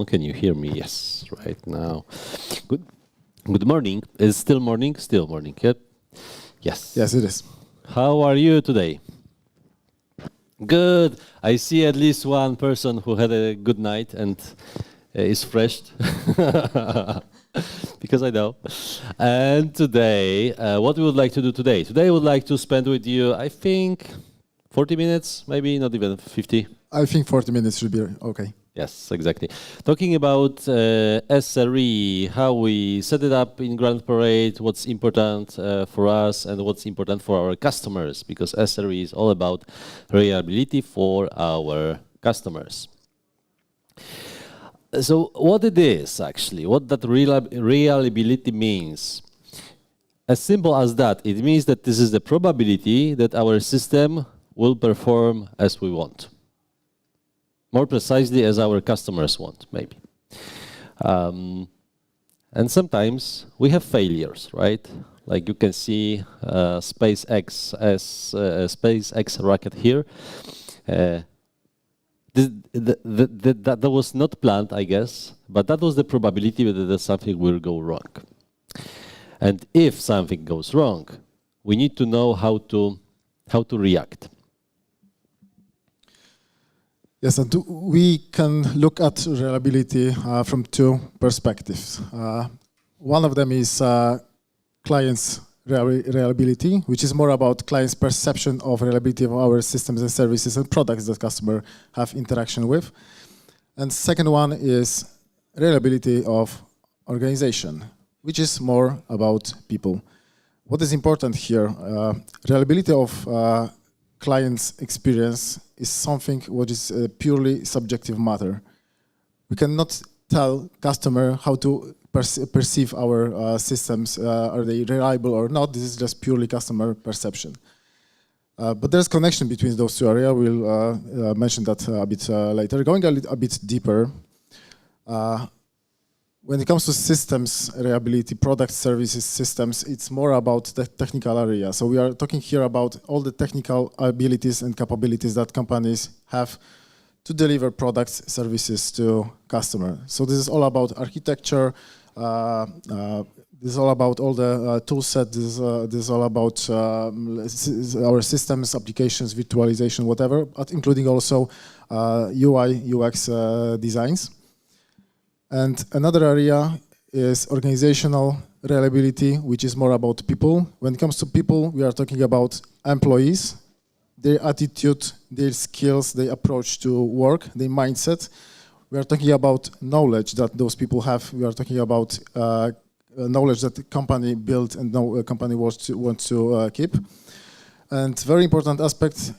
Can you hear me? Yes, right now. Good. Good morning. Is still morning? Still morning. Yep. Yes. Yes, it is. How are you today? Good. I see at least one person who had a good night and is fresh. Because I know. And today, what we would like to do today? Today, I would like to spend with you, I think, 40 minutes, maybe not even 50. I think 40 minutes should be okay. Yes, exactly. Talking about SRE, how we set it up in Grand Parade, what's important for us and what's important for our customers, because SRE is all about reliability for our customers. So what it is actually, what that reliability means. As simple as that, it means that this is the probability that our system will perform as we want. More precisely as our customers want, maybe. And sometimes we have failures, right? Like you can see SpaceX as SpaceX rocket here. That was not planned, I guess, but that was the probability that something will go wrong. And if something goes wrong, we need to know how to react. Yes, and we can look at reliability from two perspectives. One of them is client's reliability, which is more about client's perception of reliability of our systems and services and products that customer have interaction with. And second one is reliability of organization, which is more about people. What is important here? Reliability of client's experience is something what is a purely subjective matter. We cannot tell customer how to perceive our systems, are they reliable or not. This is just purely customer perception. But there's connection between those two areas. We'll mention that a bit later. Going a bit deeper, when it comes to systems reliability, product services systems, it's more about the technical area. So we are talking here about all the technical abilities and capabilities that companies have to deliver products, services to customer. So this is all about architecture. This is all about all the tool set. This is all about our systems, applications, virtualization, whatever, but including also UI, UX designs. And another area is organizational reliability, which is more about people. When it comes to people, we are talking about employees, their attitude, their skills, their approach to work, their mindset. We are talking about knowledge that those people have. We are talking about knowledge that the company built and no company wants to keep. And very important aspect,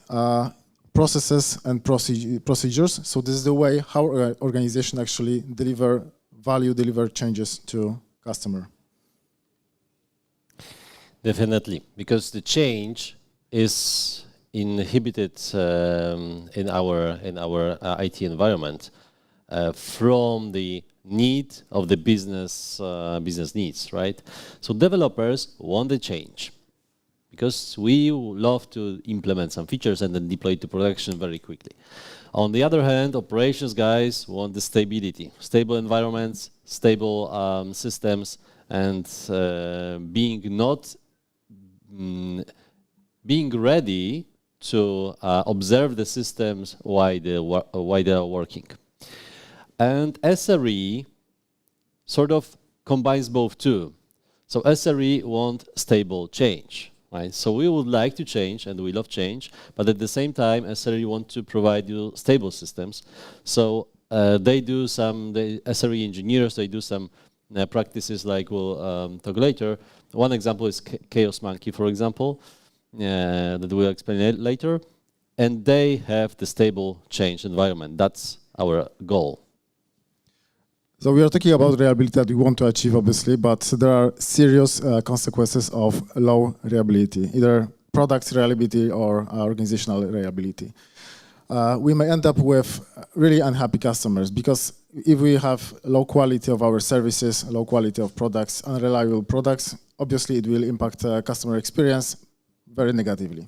processes and procedures. So this is the way how our organization actually deliver value, deliver changes to customer. Definitely, because the change is inhibited in our IT environment from the need of the business needs, right? So developers want the change because we love to implement some features and then deploy to production very quickly. On the other hand, operations guys want the stability, stable environments, stable systems, and being ready to observe the systems while they are working. And SRE sort of combines both too. So SRE want stable change, right? So we would like to change and we love change, but at the same time, SRE want to provide you stable systems. So the SRE engineers, they do some practices like we'll talk later. One example is Chaos Monkey, for example, that we'll explain later. And they have the stable change environment. That's our goal. So we are talking about reliability that we want to achieve, obviously, but there are serious consequences of low reliability, either product reliability or organizational reliability. We may end up with really unhappy customers because if we have low quality of our services, low quality of products, unreliable products, obviously it will impact customer experience very negatively.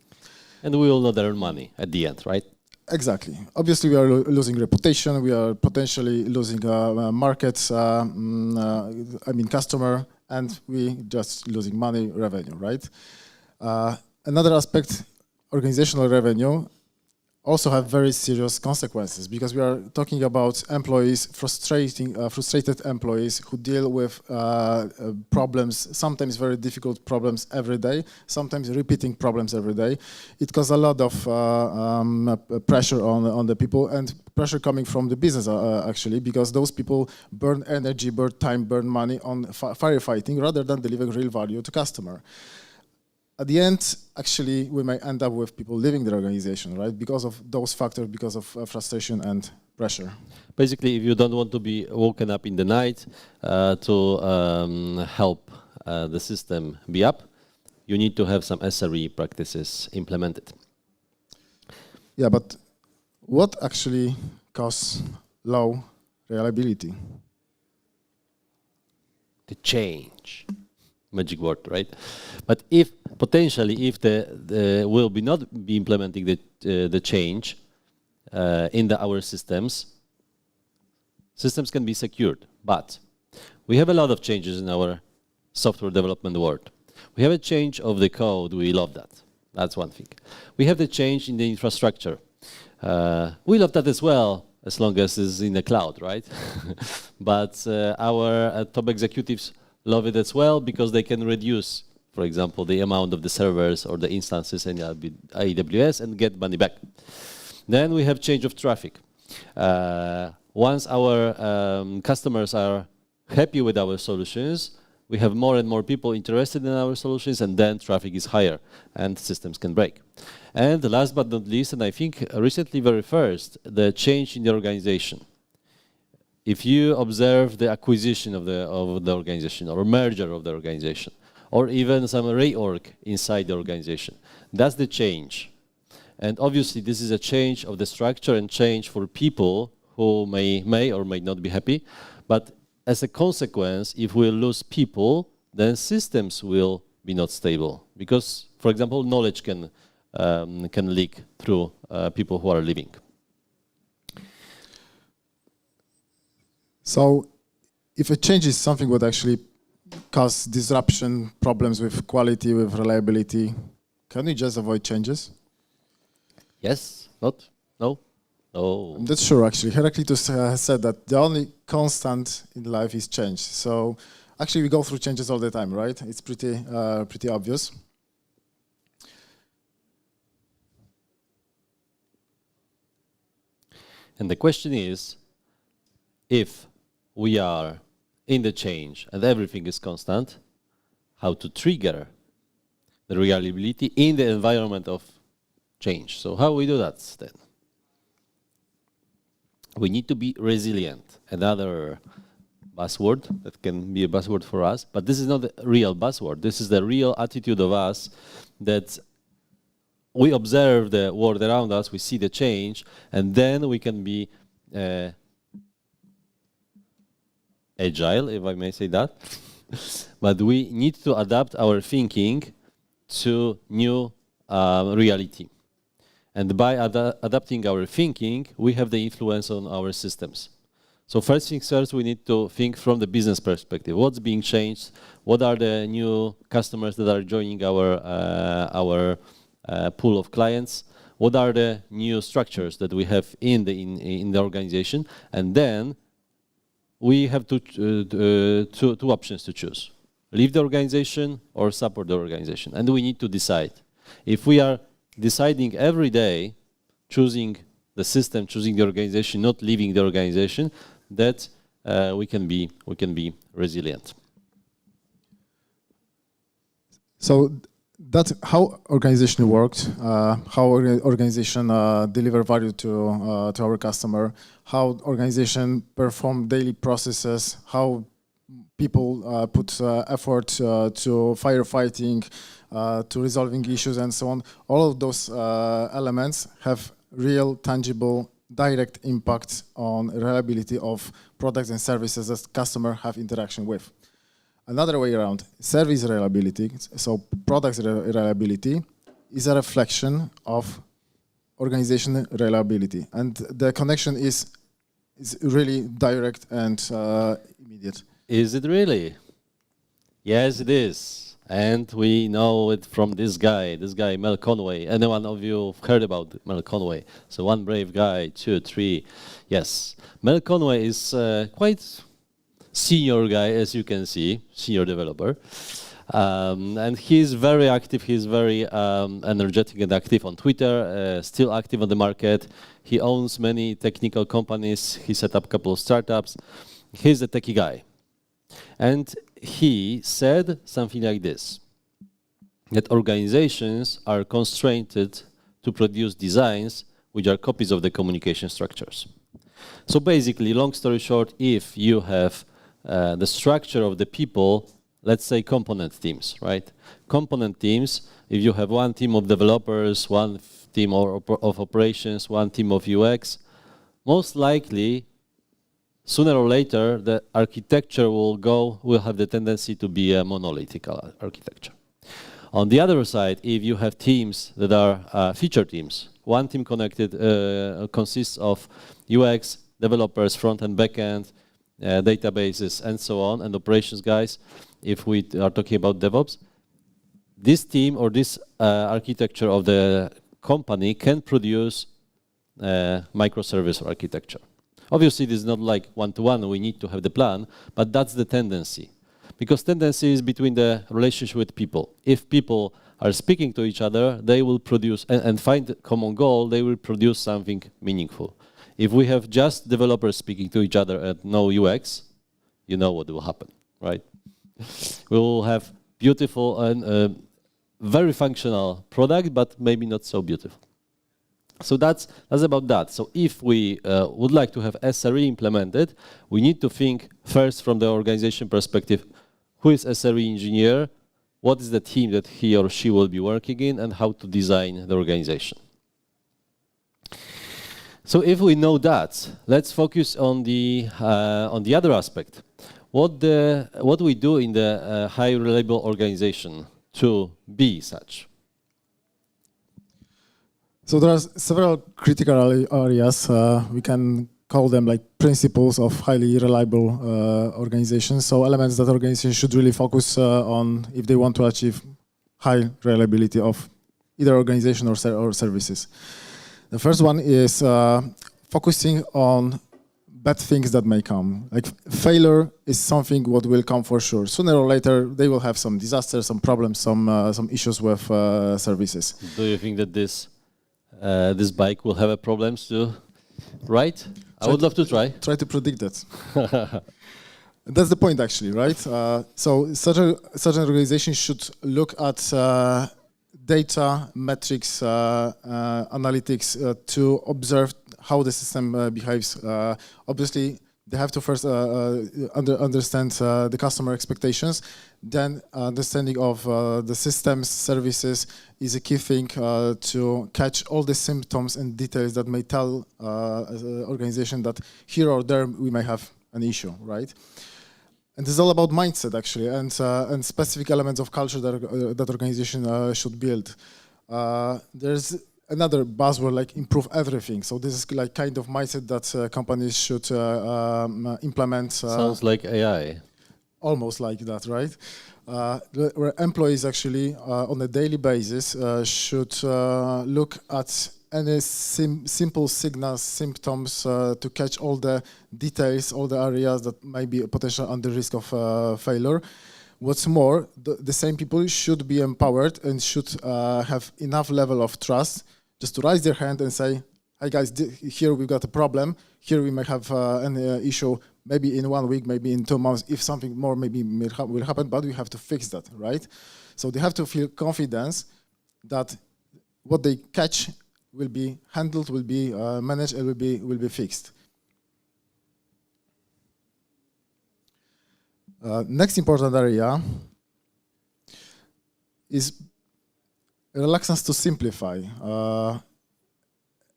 And we will not earn money at the end, right? Exactly. Obviously, we are losing reputation. We are potentially losing markets. Customer, and we just losing money, revenue, right? Another aspect, organizational revenue, also have very serious consequences because we are talking about employees, frustrated employees who deal with problems, sometimes very difficult problems every day, sometimes repeating problems every day. It causes a lot of pressure on the people, and pressure coming from the business actually, because those people burn energy, burn time, burn money on firefighting rather than delivering real value to customer. At the end, actually, we may end up with people leaving the organization, right? Because of those factors, because of frustration and pressure. Basically, if you don't want to be woken up in the night to help the system be up, you need to have some SRE practices implemented. Yeah, but what actually causes low reliability? The change. Magic word, right? But if potentially, if the will be not be implementing the change in our systems can be secured. But we have a lot of changes in our software development world. We have a change of the code. We love that. That's one thing. We have the change in the infrastructure. We love that as well, as long as it's in the cloud, right? But our top executives love it as well because they can reduce, for example, the amount of the servers or the instances in AWS and get money back. Then we have change of traffic. Once our customers are happy with our solutions, we have more and more people interested in our solutions, and then traffic is higher and systems can break. And last but not least, and I think recently very first, the change in the organization. If you observe the acquisition of the organization or merger of the organization, or even some reorg inside the organization, that's the change. And obviously, this is a change of the structure and change for people who may or may not be happy. But as a consequence, if we lose people, then systems will be not stable. Because, for example, knowledge can leak through people who are leaving. So if a change is something would actually cause disruption, problems with quality, with reliability, can we just avoid changes? Yes, not, no, no. That's true, actually. Heraclitus has said that the only constant in life is change. So actually we go through changes all the time, right? It's pretty obvious. And the question is, if we are in the change and everything is constant, how to trigger the reliability in the environment of change. So how we do that then? We need to be resilient. Another buzzword that can be a buzzword for us, but this is not the real buzzword. This is the real attitude of us that we observe the world around us, we see the change, and then we can be agile, if I may say that. But we need to adapt our thinking to new reality. And by adapting our thinking, we have the influence on our systems. So first things first, we need to think from the business perspective. What's being changed? What are the new customers that are joining our pool of clients? What are the new structures that we have in the organization? And then we have two options to choose: leave the organization or support the organization. And we need to decide. If we are deciding every day, choosing the system, choosing the organization, not leaving the organization, that we can be resilient. So that's how organization worked, how organization deliver value to our customer, how organization perform daily processes, how people put effort to firefighting, to resolving issues and so on. All of those elements have real, tangible, direct impact on reliability of products and services that customers have interaction with. Another way around, service reliability, so products reliability, is a reflection of organization reliability. And the connection is really direct and immediate. Is it really? Yes, it is. And we know it from this guy, Mel Conway. Anyone of you heard about Mel Conway? So one brave guy, 2, 3. Yes. Mel Conway is quite senior guy, as you can see, senior developer. And he's very active, he's very energetic and active on Twitter, still active on the market. He owns many technical companies, he set up a couple of startups. He's a techie guy. And he said something like this, that organizations are constrained to produce designs which are copies of the communication structures. So basically, long story short, if you have the structure of the people, let's say component teams, right? Component teams, if you have one team of developers, one team of operations, one team of UX, most likely, sooner or later, the architecture will have the tendency to be a monolithic architecture. On the other side, if you have teams that are feature teams, one team consists of UX, developers, front and back end, databases, and so on, and operations guys, if we are talking about DevOps, this team or this architecture of the company can produce microservice architecture. Obviously, this is not like one-to-one, we need to have the plan, but that's the tendency. Because tendency is between the relationship with people. If people are speaking to each other, they will produce, and find a common goal, they will produce something meaningful. If we have just developers speaking to each other and no UX, you know what will happen, right? We will have beautiful and very functional product, but maybe not so beautiful. So that's about that. So if we would like to have SRE implemented, we need to think first from the organization perspective, who is SRE engineer, what is the team that he or she will be working in, and how to design the organization. So if we know that, let's focus on the other aspect. What we do in the high reliable organization to be such. So there are several critical areas. We can call them like principles of highly reliable organizations. So elements that organizations should really focus on if they want to achieve high reliability of either organization or services. The first one is focusing on bad things that may come. Like failure is something what will come for sure. Sooner or later, they will have some disasters, some problems, some issues with services. Do you think that this bike will have problems too, right? I would love to try. Try to predict that. That's the point, actually, right? So such an organization should look at data, metrics, analytics to observe how the system behaves. Obviously, they have to first understand the customer expectations. Then understanding of the systems, services is a key thing to catch all the symptoms and details that may tell an organization that here or there we may have an issue, right? And it's all about mindset, actually, and specific elements of culture that organization should build. There's another buzzword like improve everything. So this is like kind of mindset that companies should implement. Sounds like AI. Almost like that, right? Where employees actually on a daily basis should look at any simple signals, symptoms to catch all the details, all the areas that might be potential under risk of failure. What's more, the same people should be empowered and should have enough level of trust just to raise their hand and say, "Hi guys, here we've got a problem. Here we may have an issue. Maybe in 1 week, maybe in 2 months. If something more maybe will happen, but we have to fix that, right?" So they have to feel confidence that what they catch will be handled, will be managed, and will be fixed. Next important area is reluctance to simplify.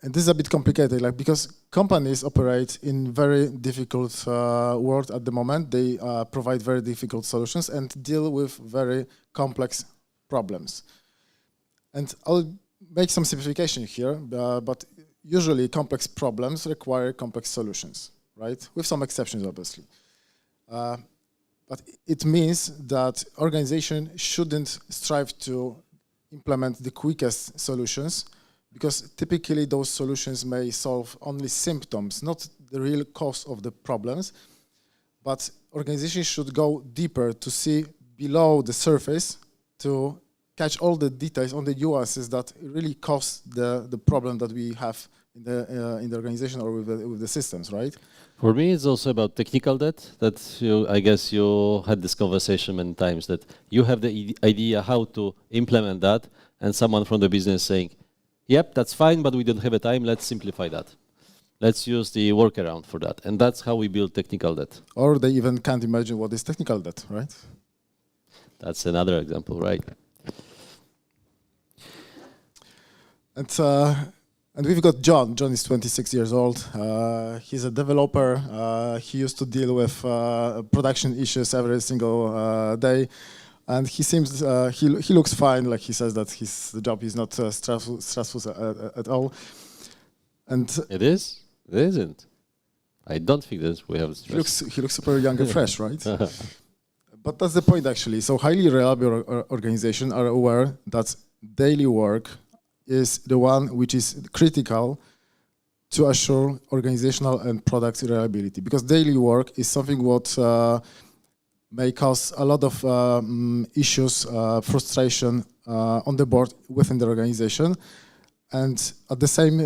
And this is a bit complicated, like because companies operate in very difficult world at the moment. They provide very difficult solutions and deal with very complex problems. And I'll make some simplification here, but usually complex problems require complex solutions, right? With some exceptions, obviously. But it means that organization shouldn't strive to implement the quickest solutions, because typically those solutions may solve only symptoms, not the real cause of the problems. But organizations should go deeper to see below the surface, to catch all the details on the nuances that really cause the problem that we have in the organization or with the systems, right? For me, it's also about technical debt. That I guess you had this conversation many times, that you have the idea how to implement that, and someone from the business saying, "Yep, that's fine, but we don't have a time. Let's simplify that. Let's use the workaround for that." And that's how we build technical debt. Or they even can't imagine what is technical debt, right? That's another example, right? And we've got John. John is 26 years old. He's a developer. He used to deal with production issues every single day. And he seems, he looks fine. Like he says that the job is not stressful at all. And it is? It isn't. I don't think that we have stress. He looks super young and fresh, right? But that's the point, actually. So highly reliable organizations are aware that daily work is the one which is critical to assure organizational and product reliability. Because daily work is something what may cause a lot of issues, frustration on the board within the organization. And at the same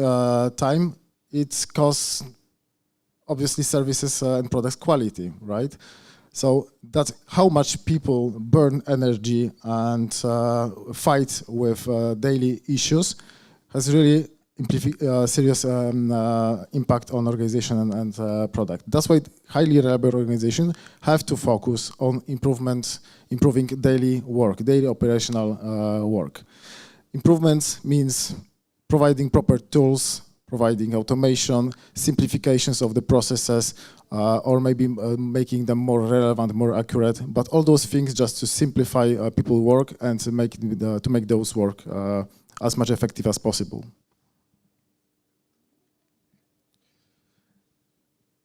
time, it causes, obviously, services and product quality, right? So that's how much people burn energy and fight with daily issues has really serious impact on organization and product. That's why highly reliable organizations have to focus on improving daily work, daily operational work. Improvements means providing proper tools, providing automation, simplifications of the processes, or maybe making them more relevant, more accurate. But all those things just to simplify people's work and to make those work as much effective as possible.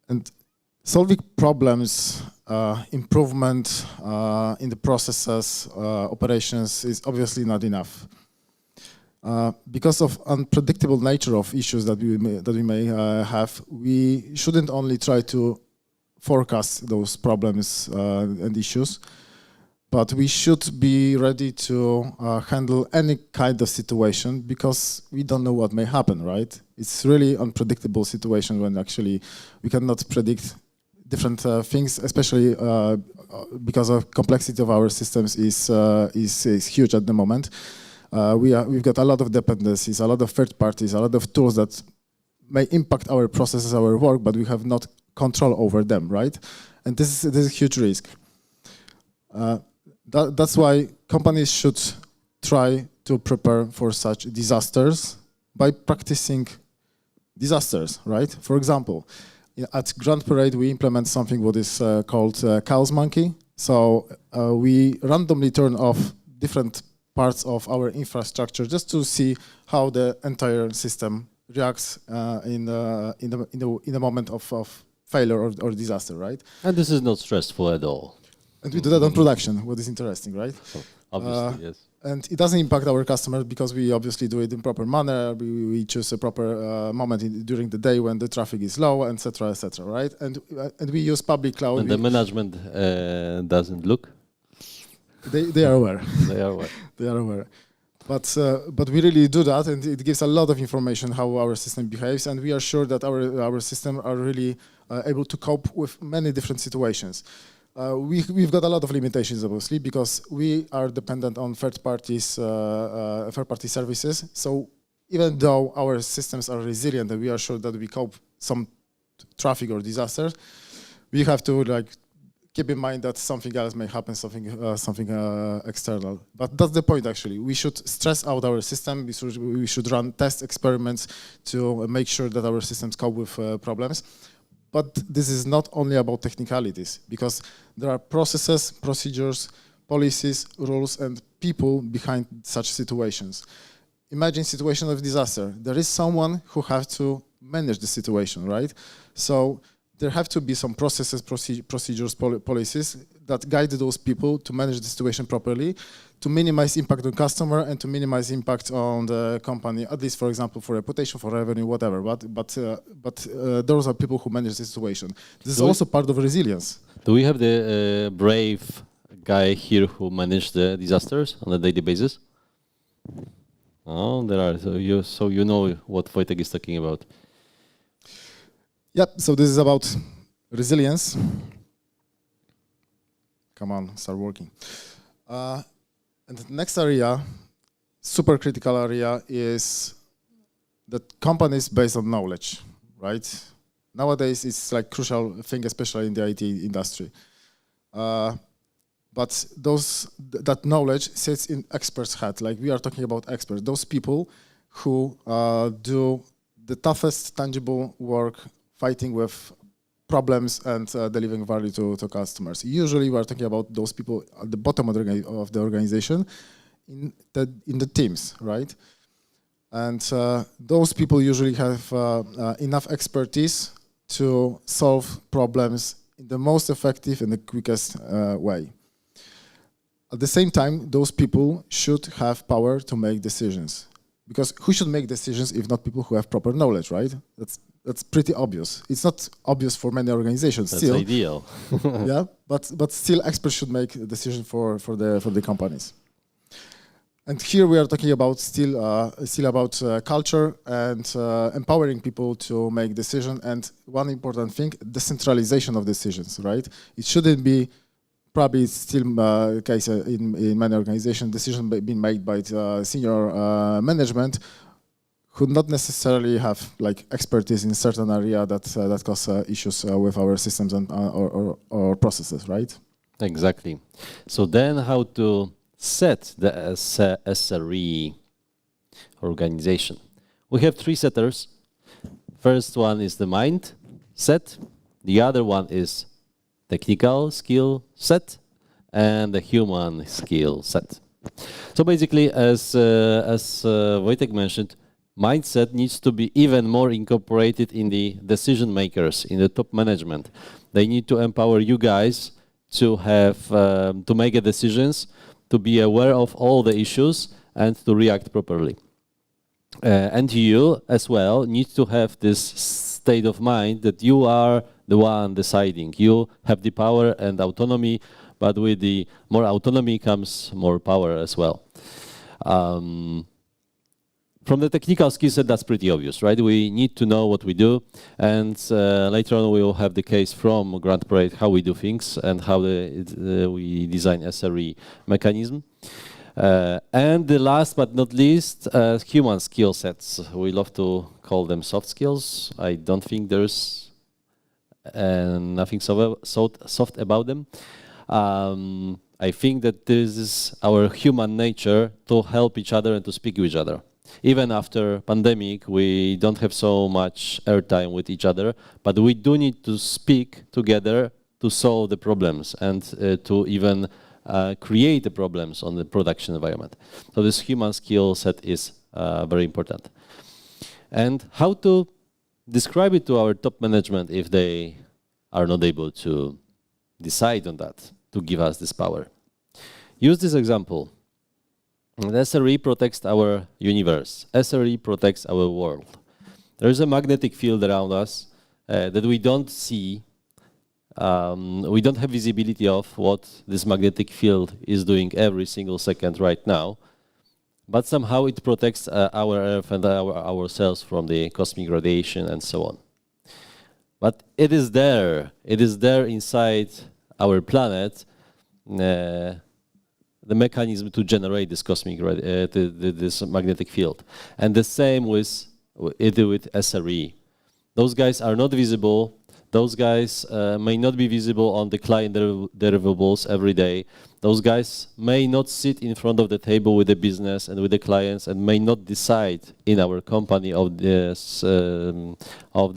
And solving problems, improvement in the processes, operations is obviously not enough. Because of unpredictable nature of issues that we may have, we shouldn't only try to forecast those problems and issues, but we should be ready to handle any kind of situation, because we don't know what may happen, right? It's really unpredictable situation when actually we cannot predict different things, especially because of complexity of our systems is huge at the moment. We've got a lot of dependencies, a lot of third parties, a lot of tools that may impact our processes, our work, but we have not control over them, right? And this is a huge risk. That's why companies should try to prepare for such disasters by practicing disasters, right? For example, at Grand Parade, we implement something what is called Chaos Monkey. So we randomly turn off different parts of our infrastructure just to see how the entire system reacts in the moment of failure or disaster, right? And this is not stressful at all. And we do that on production, what is interesting, right? Obviously, yes. And it doesn't impact our customers because we obviously do it in proper manner. We choose a proper moment during the day when the traffic is low, etc., right? And we use public cloud. And the management doesn't look. They are aware. They are aware. They are aware. But we really do that, and it gives a lot of information how our system behaves, and we are sure that our system are really able to cope with many different situations. We've got a lot of limitations, obviously, because we are dependent on third-party services. So even though our systems are resilient and we are sure that we cope some traffic or disasters, we have to keep in mind that something else may happen, something external. But that's the point, actually. We should stress out our system. We should run test experiments to make sure that our systems cope with problems. But this is not only about technicalities, because there are processes, procedures, policies, rules, and people behind such situations. imagine situation of disaster. There is someone who have to manage the situation, right? So there have to be some processes, procedures, policies that guide those people to manage the situation properly, to minimize impact on customer and to minimize impact on the company, at least, for example, for reputation, for revenue, whatever. But those are people who manage the situation. This is also part of resilience. Do we have the brave guy here who manage the disasters on a daily basis? Oh, there are. So you know what Wojtek is talking about. Yep, so this is about resilience. Come on, start working. And the next area, super critical area, is that companies based on knowledge, right? Nowadays, it's like crucial thing, especially in the IT industry. But that knowledge sits in experts' head. Like we are talking about experts, those people who do the toughest tangible work, fighting with problems and delivering value to customers. Usually, we are talking about those people at the bottom of the organization, in the teams, right? And those people usually have enough expertise to solve problems in the most effective and the quickest way. At the same time, those people should have power to make decisions. Because who should make decisions if not people who have proper knowledge, right? That's pretty obvious. It's not obvious for many organizations. That's still, ideal. yeah, but still, experts should make a decision for the companies. And here we are talking about still about culture and empowering people to make decisions. And one important thing, decentralization of decisions, right? It shouldn't be. Probably it's still the case in many organizations, decisions being made by senior management who not necessarily have like expertise in certain area that cause issues with our systems and or processes, right? Exactly. So then how to set the SRE organization? We have three setters. First one is the mind set. The other one is technical skill set and the human skill set. So basically, as Wojtek mentioned, mindset needs to be even more incorporated in the decision makers, in the top management. They need to empower you guys to have to make decisions, to be aware of all the issues and to react properly. And you as well need to have this state of mind that you are the one deciding. You have the power and autonomy, but with the more autonomy comes more power as well. From the technical skill set, that's pretty obvious, right? We need to know what we do, and later on we will have the case from Grand Parade how we do things and how we design SRE mechanism. And the last but not least, human skill sets. We love to call them soft skills. I don't think there's nothing soft about them. I think that this is our human nature to help each other and to speak with each other. Even after pandemic, we don't have so much airtime with each other, but we do need to speak together to solve the problems and to even create the problems on the production environment. So this human skill set is very important. And how to describe it to our top management if they are not able to decide on that, to give us this power. Use this example. The SRE protects our universe. SRE protects our world. There is a magnetic field around us that we don't see. We don't have visibility of what this magnetic field is doing every single second right now. But somehow it protects our Earth and ourselves from the cosmic radiation and so on. But it is there. It is there inside our planet. The mechanism to generate this cosmic this magnetic field, and the same with SRE. Those guys are not visible. Those guys may not be visible on the client deliverables every day. Those guys may not sit in front of the table with the business and with the clients, and may not decide in our company of the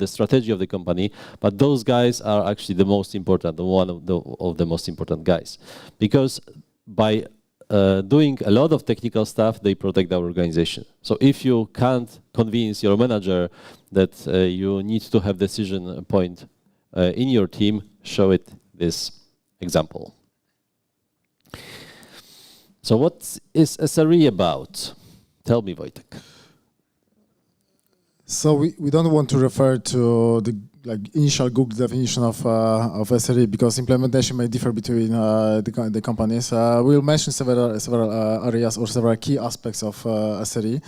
strategy of the company. But those guys are actually the most important, one of the most important guys, because by doing a lot of technical stuff, they protect our organization. So if you can't convince your manager that you need to have decision point in your team, show it this example. So what is SRE about? Tell me, Wojtek. So we don't want to refer to the initial Google definition of SRE because implementation may differ between the companies. We'll mention several areas or several key aspects of SRE.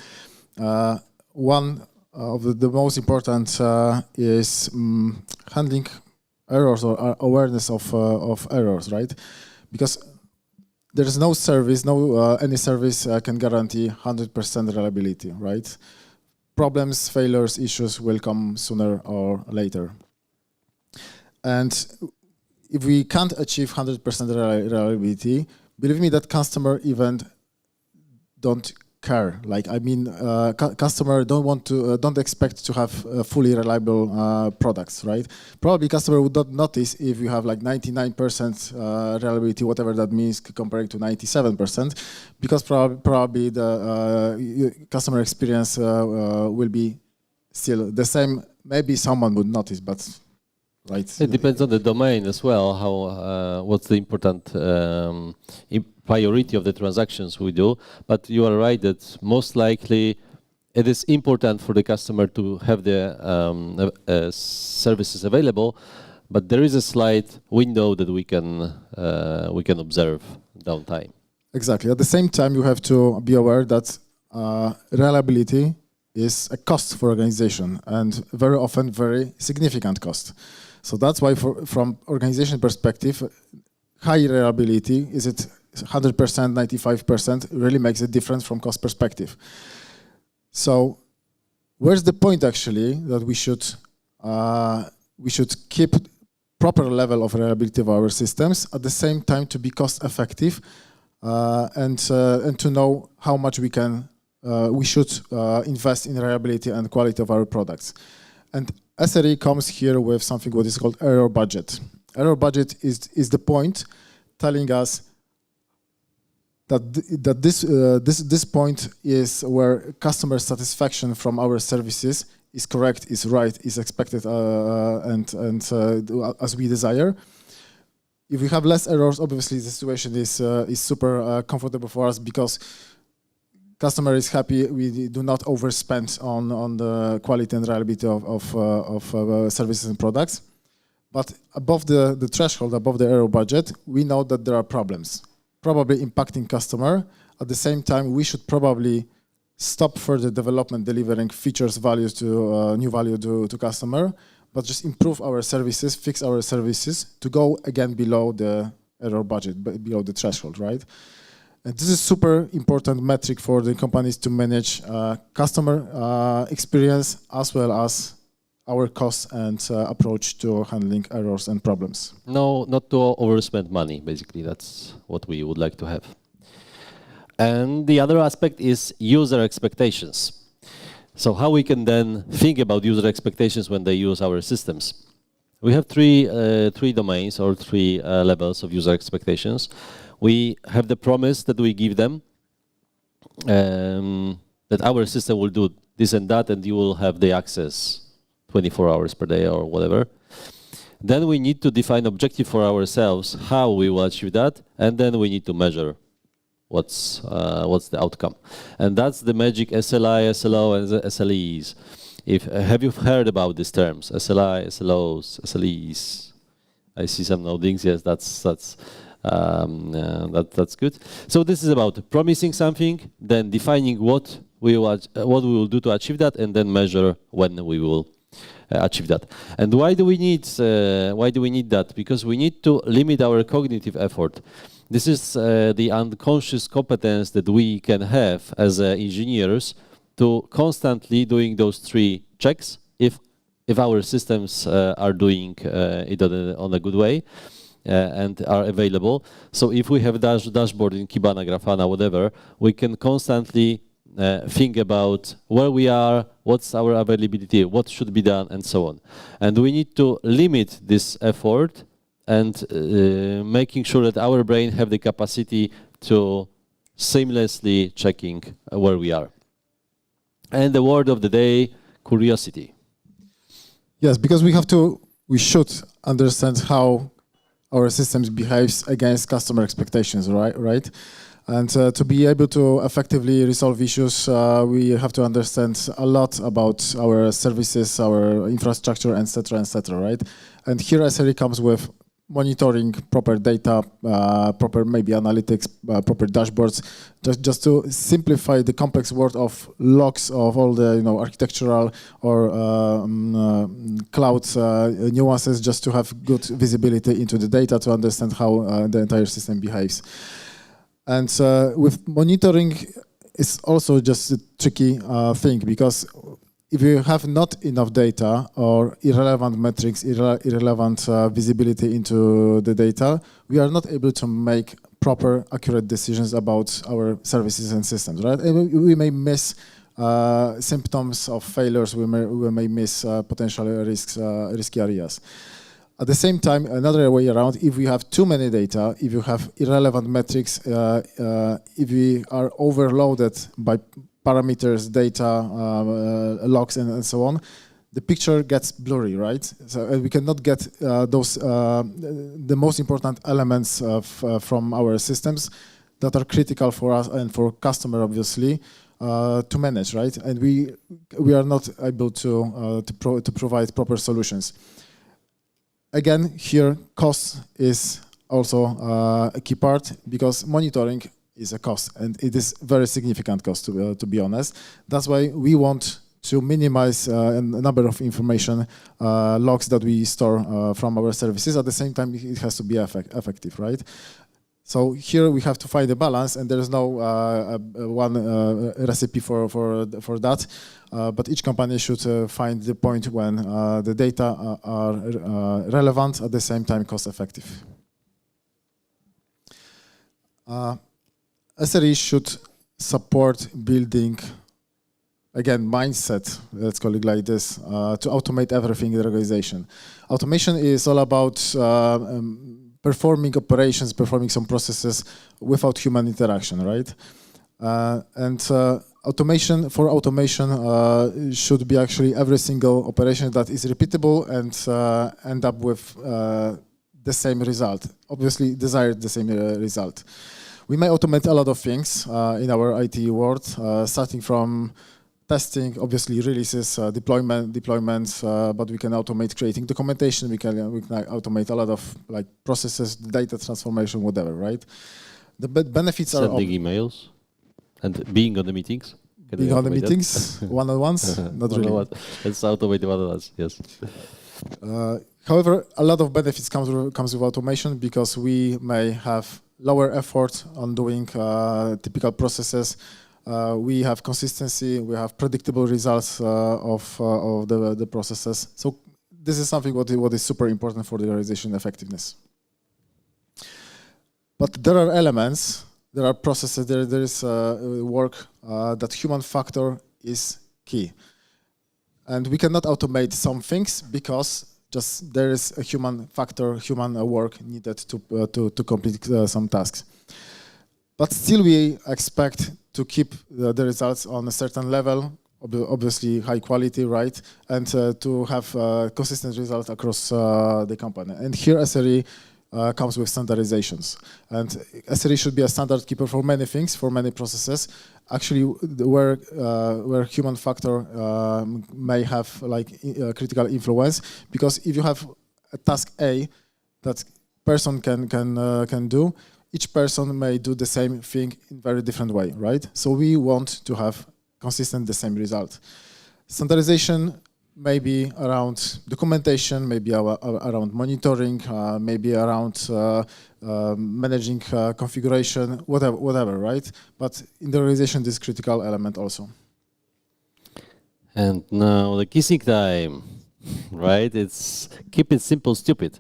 One of the most important is handling errors or awareness of errors, right? Because there is no service, any service can guarantee 100% reliability, right? Problems, failures, issues will come sooner or later. And if we can't achieve 100% reliability, believe me that customer even don't care. Like, I mean, customer don't expect to have fully reliable products, right? Probably customer would not notice if you have like 99% reliability, whatever that means, comparing to 97%, because probably the customer experience will be still the same. Maybe someone would notice, but right. It depends on the domain as well. How what's the important priority of the transactions we do, but you are right that most likely it is important for the customer to have the services available, but there is a slight window that we can observe downtime. Exactly. At the same time, you have to be aware that reliability is a cost for organization and very often very significant cost. So that's why from organization perspective, high reliability, is it 100%, 95%, really makes a difference from cost perspective. So where's the point actually that we should keep proper level of reliability of our systems at the same time to be cost effective and to know how much we should invest in reliability and quality of our products. And SRE comes here with something what is called error budget. Error budget is the point telling us that this point is where customer satisfaction from our services is correct, is right, is expected, and as we desire. If we have less errors, obviously the situation is super comfortable for us because customer is happy. We do not overspend on the quality and reliability of services and products. But above the threshold, above the error budget, we know that there are problems, probably impacting customer. At the same time, we should probably stop further development, delivering features, values to new value to customer, but just improve our services, fix our services to go again below the error budget, below the threshold, right? And this is super important metric for the companies to manage customer experience as well as our costs and approach to handling errors and problems. No, not to overspend money, basically. That's what we would like to have. And the other aspect is user expectations. So how we can then think about user expectations when they use our systems. We have three domains or three levels of user expectations. We have the promise that we give them, that our system will do this and that, and you will have the access 24 hours per day or whatever. Then we need to define objective for ourselves, how we will achieve that, and then we need to measure what's the outcome. And that's the magic SLI, SLO, and SLEs. Have you heard about these terms? SLI, SLOs, SLEs. I see some noddings. Yes, that's good. So this is about promising something, then defining what we will do to achieve that, and then measure when we will achieve that. And why do we need that? Because we need to limit our cognitive effort. This is the unconscious competence that we can have as engineers to constantly doing those three checks if our systems are doing it on a good way and are available. So if we have dashboard in Kibana, Grafana, whatever, we can constantly think about where we are, what's our availability, what should be done, and so on. And we need to limit this effort and making sure that our brain have the capacity to seamlessly checking where we are. And the word of the day, curiosity. Yes, because we should understand how our systems behaves against customer expectations, right? And to be able to effectively resolve issues, we have to understand a lot about our services, our infrastructure, etc., right? And here SRE comes with monitoring, proper data, proper maybe analytics, proper dashboards, just to simplify the complex world of logs of all the architectural or cloud nuances, just to have good visibility into the data to understand how the entire system behaves. And with monitoring, it's also just a tricky thing, because if you have not enough data or irrelevant metrics, irrelevant visibility into the data, we are not able to make proper, accurate decisions about our services and systems, right? And we may miss symptoms of failures, we may miss potential risky areas. At the same time, another way around, if we have too many data, if you have irrelevant metrics, if we are overloaded by parameters, data, logs, and so on, the picture gets blurry, right? So we cannot get the most important elements from our systems that are critical for us and for customer, obviously, to manage, right? And we are not able to provide proper solutions. Again, here, cost is also a key part, because monitoring is a cost, and it is very significant cost, to be honest. That's why we want to minimize a number of information logs that we store from our services. At the same time, it has to be effective, right? So here we have to find a balance, and there is no one recipe for that. But each company should find the point when the data are relevant, at the same time cost effective. SRE should support building, again, mindset, let's call it like this, to automate everything in the organization. Automation is all about performing operations, performing some processes without human interaction, right? Automation should be actually every single operation that is repeatable and end up with the same result. Obviously, desired the same result. We may automate a lot of things in our IT world, starting from testing, obviously releases, deployments, but we can automate creating documentation. We can automate a lot of processes, data transformation, whatever, right? The benefits are sending emails and being on the meetings. Being on the meetings, one-on-ones, not really. Let's automate the one-on-ones. Yes. However, a lot of benefits comes with automation, because we may have lower effort on doing typical processes. We have consistency, we have predictable results of the processes. So this is something what is super important for the organization effectiveness. But there are elements, there are processes, there is work that human factor is key. And we cannot automate some things because just there is a human factor, human work needed to complete some tasks. But still we expect to keep the results on a certain level, obviously high quality, right? And to have consistent results across the company. And here SRE comes with standardizations. And SRE should be a standard keeper for many things, for many processes. Actually, where human factor may have critical influence, because if you have a task A that person can do, each person may do the same thing in very different way, right? So we want to have consistent the same result. Standardization may be around documentation, maybe around monitoring, maybe around managing configuration, whatever, right? But in the organization, this critical element also. And now the kissing time, right? It's keep it simple, stupid.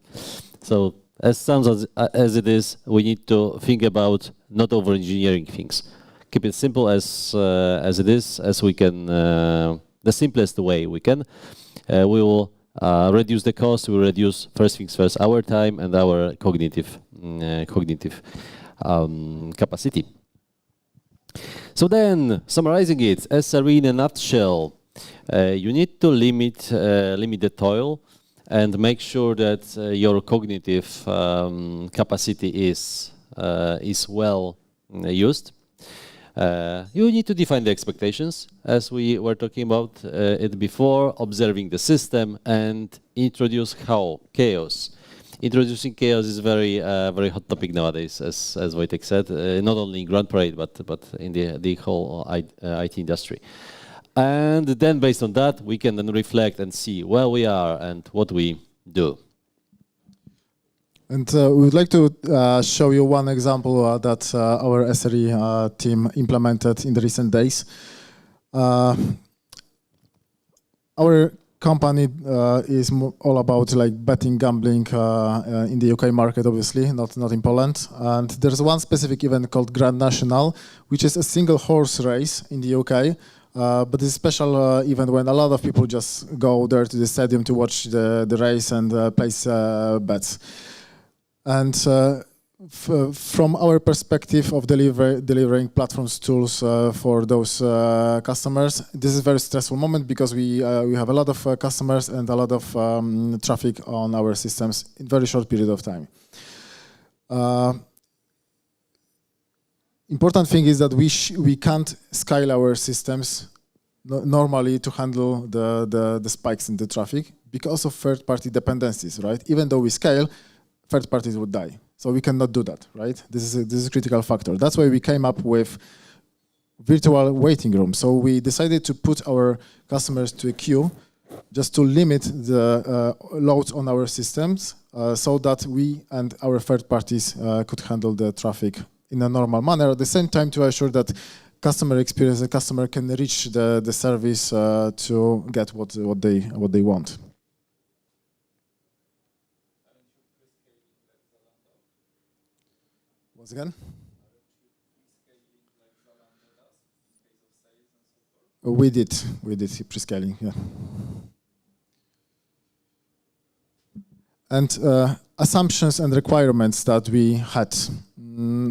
So as sounds as it is, we need to think about not over-engineering things. Keep it simple as it is, as we can, the simplest way we can. We will reduce the cost. We will reduce, first things first, our time and our cognitive capacity. So then, summarizing it, SRE in a nutshell, you need to limit the toil and make sure that your cognitive capacity is well used. You need to define the expectations, as we were talking about it before, observing the system, and introduce chaos. Introducing chaos is very hot topic nowadays, as Wojtek said, not only in Grand Parade, but in the whole IT industry. And then based on that, we can then reflect and see where we are and what we do. And we would like to show you one example that our SRE team implemented in the recent days. Our company is all about like betting, gambling in the UK market, obviously, not in Poland. And there's one specific event called Grand National, which is a single horse race in the UK. But it's a special event when a lot of people just go there to the stadium to watch the race and place bets. And from our perspective of delivering platforms tools for those customers, this is a very stressful moment because we have a lot of customers and a lot of traffic on our systems in a very short period of time. Important thing is that we can't scale our systems normally to handle the spikes in the traffic because of third-party dependencies, right? Even though we scale, third parties would die. So we cannot do that, right? This is a critical factor. That's why we came up with virtual waiting room. So we decided to put our customers to a queue just to limit the loads on our systems so that we and our third parties could handle the traffic in a normal manner. At the same time, to assure that customer experience, the customer can reach the service to get what they want. Once again? We did pre-scaling, yeah. And assumptions and requirements that we had.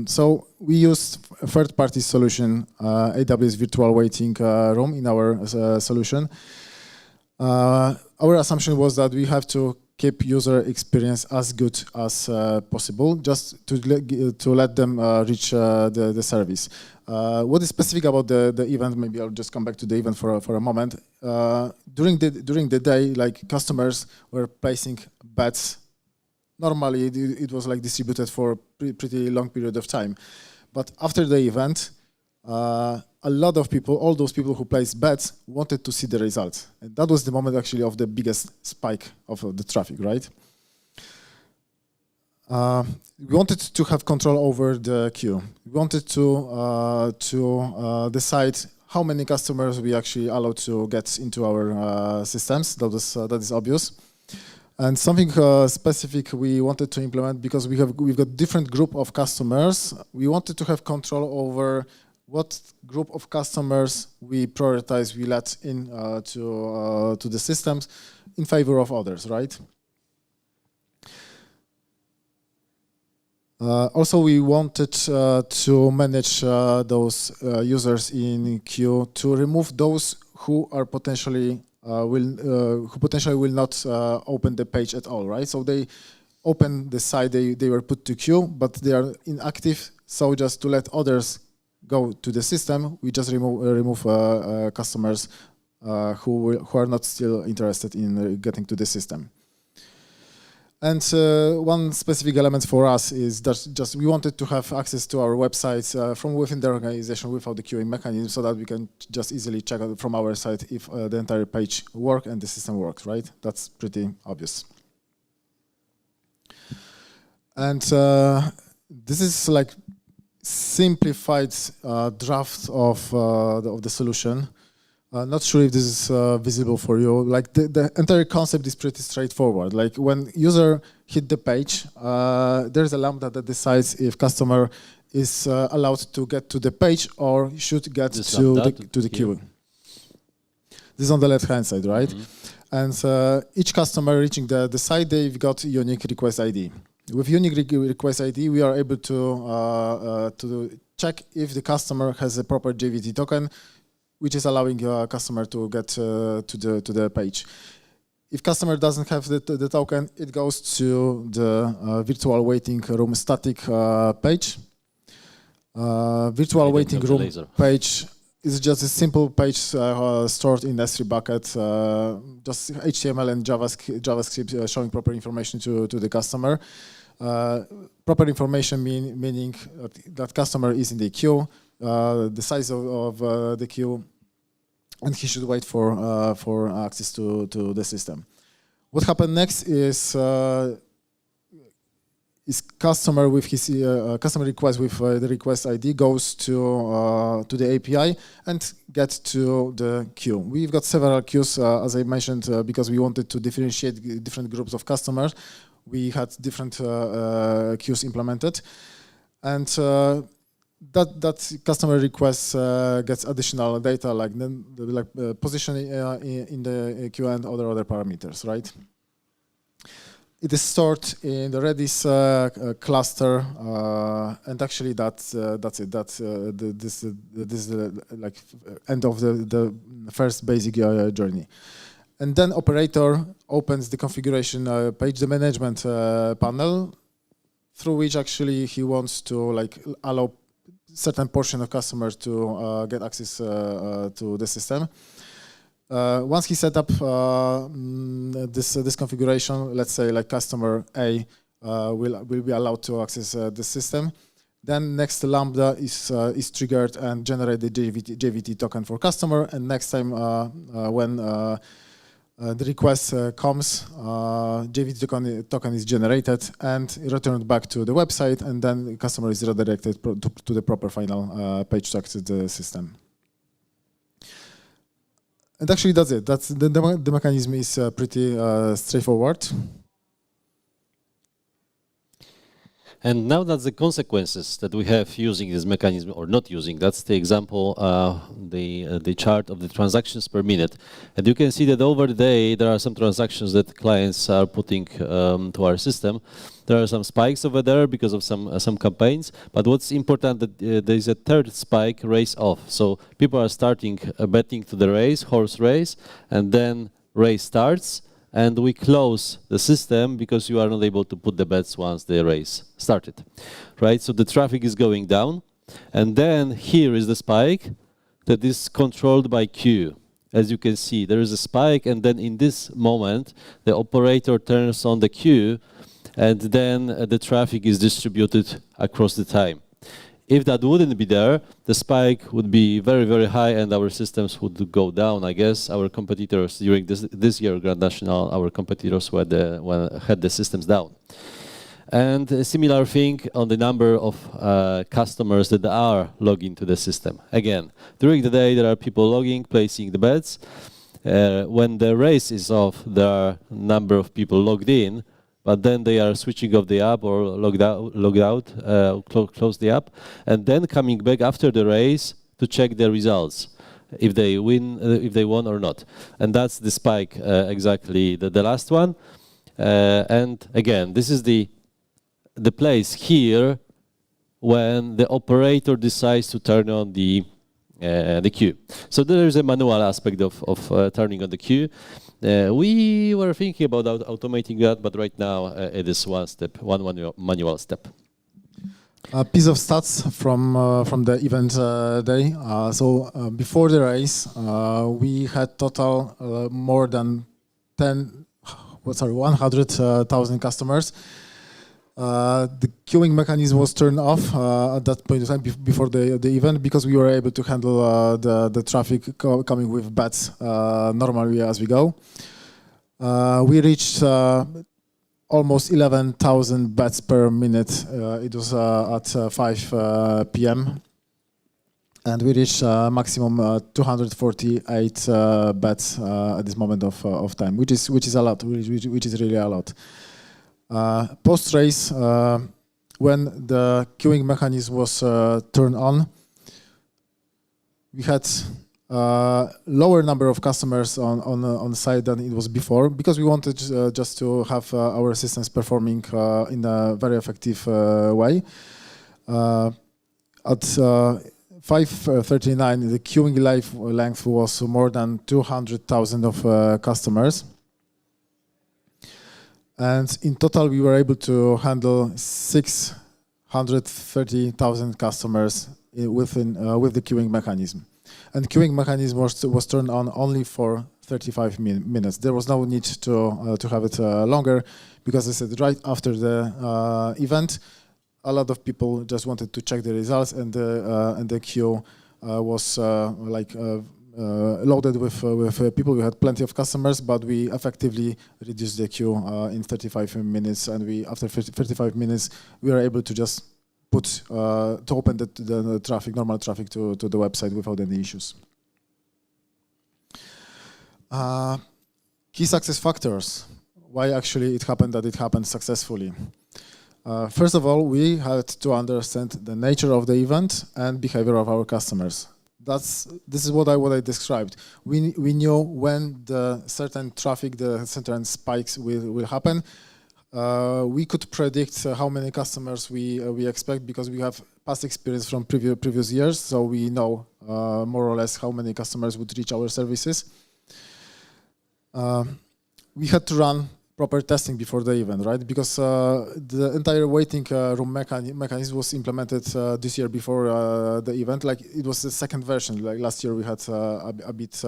So we used a third-party solution, AWS Virtual Waiting Room in our solution. Our assumption was that we have to keep user experience as good as possible, just to let them reach the service. What is specific about the event? Maybe I'll just come back to the event for a moment. During the day, like customers were placing bets. Normally, it was like distributed for a pretty long period of time, but after the event, a lot of people, all those people who placed bets, wanted to see the results, and that was the moment actually of the biggest spike of the traffic, right? We wanted to have control over the queue. We wanted to decide how many customers we actually allowed to get into our systems. That is obvious. And something specific we wanted to implement, because we've got different group of customers. We wanted to have control over what group of customers we prioritize, we let in to the systems in favor of others, right? Also, we wanted to manage those users in queue to remove those who are potentially will not open the page at all, right? So they open the site, they were put to queue, but they are inactive. So just to let others go to the system, we just remove customers who are not still interested in getting to the system. And one specific element for us is that just we wanted to have access to our websites from within the organization without the queuing mechanism, so that we can just easily check out from our side if the entire page works and the system works, right? That's pretty obvious. And this is like simplified draft of the solution. Not sure if this is visible for you. Like the entire concept is pretty straightforward. Like when user hit the page, there's a lambda that decides if customer is allowed to get to the page or should get to the queue. This is on the left-hand side, right? Mm-hmm. And each customer reaching the site, they've got unique request ID. With unique request ID, we are able to check if the customer has a proper JVT token, which is allowing a customer to get to the page. If customer doesn't have the token, it goes to the virtual waiting room static page. Virtual waiting room page is just a simple page stored in S3 bucket, just HTML and JavaScript showing proper information to the customer. Proper information meaning that customer is in the queue, the size of the queue, and he should wait for access to the system. What happened next is customer with his customer request with the request ID goes to the API and get to the queue. We've got several queues, as I mentioned, because we wanted to differentiate different groups of customers. We had different queues implemented, and that customer request gets additional data like position in the queue and other parameters, right? It is stored in the Redis cluster, and actually that's it. This is the like end of the first basic journey. And then operator opens the configuration page, the management panel, through which actually he wants to like allow certain portion of customers to get access to the system. Once he set up this configuration, let's say like customer A will be allowed to access the system. Then next Lambda is triggered and generate the JVT token for customer. And next time when the request comes, JVT token is generated and returned back to the website, and then the customer is redirected to the proper final page to access the system. And actually, that's it. That's the mechanism is pretty straightforward. And now that's the consequences that we have using this mechanism or not using. That's the example, the chart of the transactions per minute. And you can see that over the day, there are some transactions that clients are putting to our system. There are some spikes over there because of some campaigns. But what's important that there is a third spike, race off. So people are starting betting to the race, horse race, and then race starts. And we close the system because you are not able to put the bets once the race started, right? So the traffic is going down. And then here is the spike that is controlled by queue. As you can see, there is a spike, and then in this moment, the operator turns on the queue, and then the traffic is distributed across the time. If that wouldn't be there, the spike would be very, very high and our systems would go down. I guess our competitors during this year, Grand National, our competitors had the systems down. And a similar thing on the number of customers that are logging to the system. Again, during the day, there are people logging, placing the bets. When the race is off, there are a number of people logged in, but then they are switching off the app or logged out, close the app, and then coming back after the race to check the results, if they won or not. And that's the spike, exactly the last one. And again, this is the place here when the operator decides to turn on the queue. So there is a manual aspect of turning on the queue. We were thinking about automating that, but right now it is one manual step. A piece of stats from the event day. Before the race, we had total more than 100,000 customers. The queuing mechanism was turned off at that point in time before the event because we were able to handle the traffic coming with bets normally as we go. We reached almost 11,000 bets per minute. It was at 5 p.m. And we reached maximum 248 bets at this moment of time, which is a lot, which is really a lot. Post-race, when the queuing mechanism was turned on, we had lower number of customers on the site than it was before, because we wanted just to have our systems performing in a very effective way. At 5:39, the queuing length was more than 200,000 of customers. And in total, we were able to handle 630,000 customers with the queuing mechanism. And queuing mechanism was turned on only for 35 minutes. There was no need to have it longer, because I said right after the event, a lot of people just wanted to check the results, and the queue was loaded with people. We had plenty of customers, but we effectively reduced the queue in 35 minutes, and after 35 minutes we were able to just open the traffic, normal traffic to the website without any issues. Key success factors. Why actually it happened successfully? First of all, we had to understand the nature of the event and behavior of our customers. This is what I described. We knew when the certain traffic, the certain spikes will happen. We could predict how many customers we expect, because we have past experience from previous years, so we know more or less how many customers would reach our services. We had to run proper testing before the event, right? Because the entire waiting room mechanism was implemented this year before the event. Like, it was the second version. Like last year, we had a bit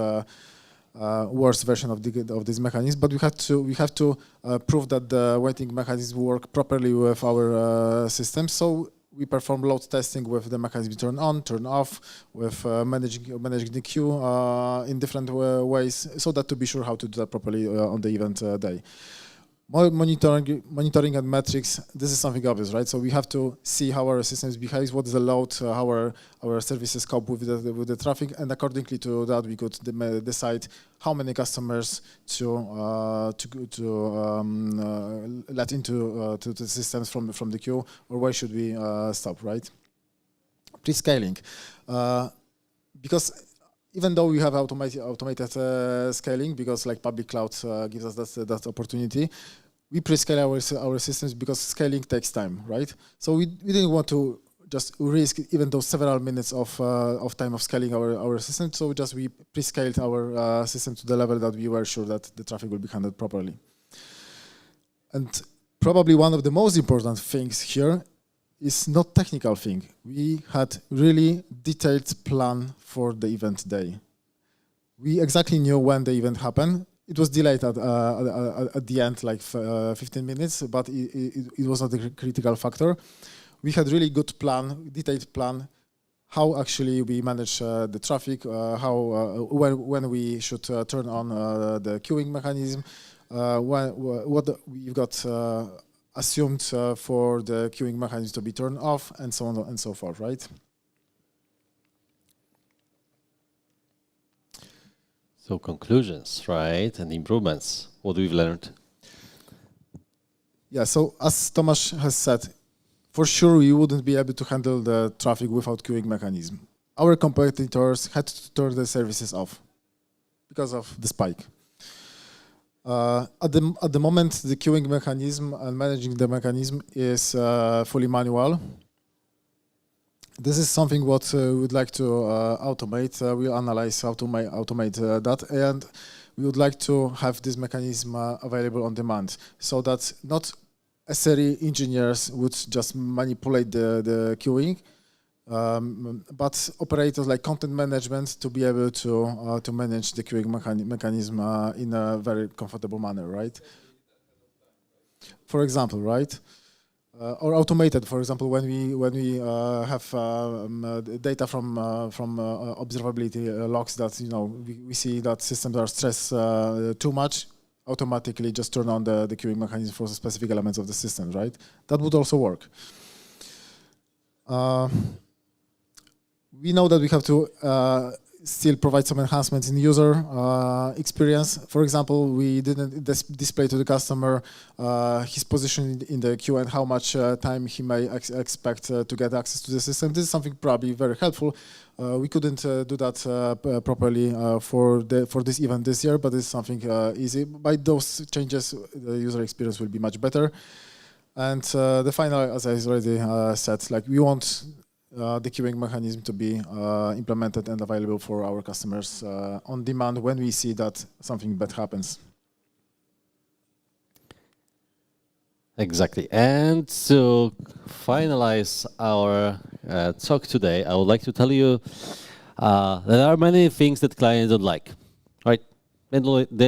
worse version of this mechanism, but we have to prove that the waiting mechanism work properly with our system. So we perform load testing with the mechanism turn on, turn off, with managing the queue in different ways, so that to be sure how to do that properly on the event day. Monitoring and metrics, this is something obvious, right? So we have to see how our systems behave, what is the load, how our services cope with the traffic, and accordingly to that we could decide how many customers to let into to the systems from the queue, or why should we stop, right? Pre-scaling, because even though we have automated scaling, because like public cloud gives us that opportunity, we pre-scale our systems because scaling takes time, right? So we didn't want to just risk even those several minutes of time of scaling our system. So we pre-scaled our system to the level that we were sure that the traffic will be handled properly. And probably one of the most important things here is not technical thing. We had really detailed plan for the event day. We exactly knew when the event happened. It was delayed at the end, like 15 minutes, but it was not a critical factor. We had really good plan, detailed plan, how actually we manage the traffic, when we should turn on the queuing mechanism, what we've got assumed for the queuing mechanism to be turned off, and so on and so forth, right? So conclusions, right, and improvements, what we've learned. Yeah, so as Tomasz has said, for sure we wouldn't be able to handle the traffic without queuing mechanism. Our competitors had to turn the services off because of the spike. At the moment, the queuing mechanism and managing the mechanism is fully manual. This is something what we would like to automate. We'll analyze how to automate that, and we would like to have this mechanism available on demand, so that not SRE engineers would just manipulate the queuing, but operators like content management to be able to manage the queuing mechanism in a very comfortable manner, right? For example, right? Or automated, for example, when we have data from observability logs that we see that systems are stressed too much, automatically just turn on the queuing mechanism for specific elements of the system, right? That would also work. We know that we have to still provide some enhancements in user experience. For example, we didn't display to the customer his position in the queue and how much time he may expect to get access to the system. This is something probably very helpful. We couldn't do that properly for this event this year, but it's something easy. By those changes, the user experience will be much better. And the final, as I already said, like we want the queuing mechanism to be implemented and available for our customers on demand when we see that something bad happens. Exactly. And to finalize our talk today, I would like to tell you there are many things that clients don't like, right? They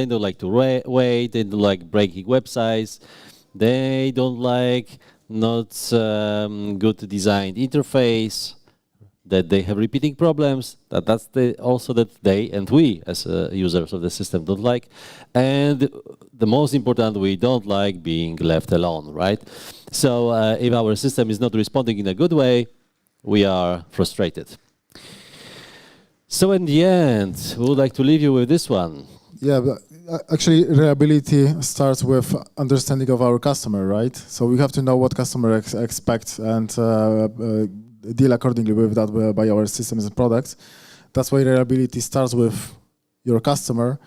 don't like to wait, they don't like breaking websites, they don't like not good designed interface, that they have repeating problems, that's also that they and we as users of the system don't like. And the most important, we don't like being left alone, right? So if our system is not responding in a good way, we are frustrated. So in the end, we would like to leave you with this one. Yeah, but actually reliability starts with understanding of our customer, right? So we have to know what customer expects and deal accordingly with that by our systems and products. That's why reliability starts with your customer,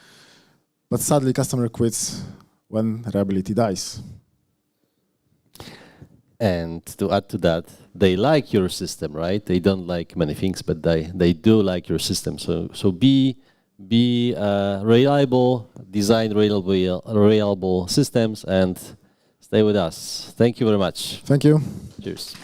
but sadly customer quits when reliability dies. And to add to that, they like your system, right? They don't like many things, but they do like your system. So be reliable, design reliable systems, and stay with us. Thank you very much. Thank you. Cheers.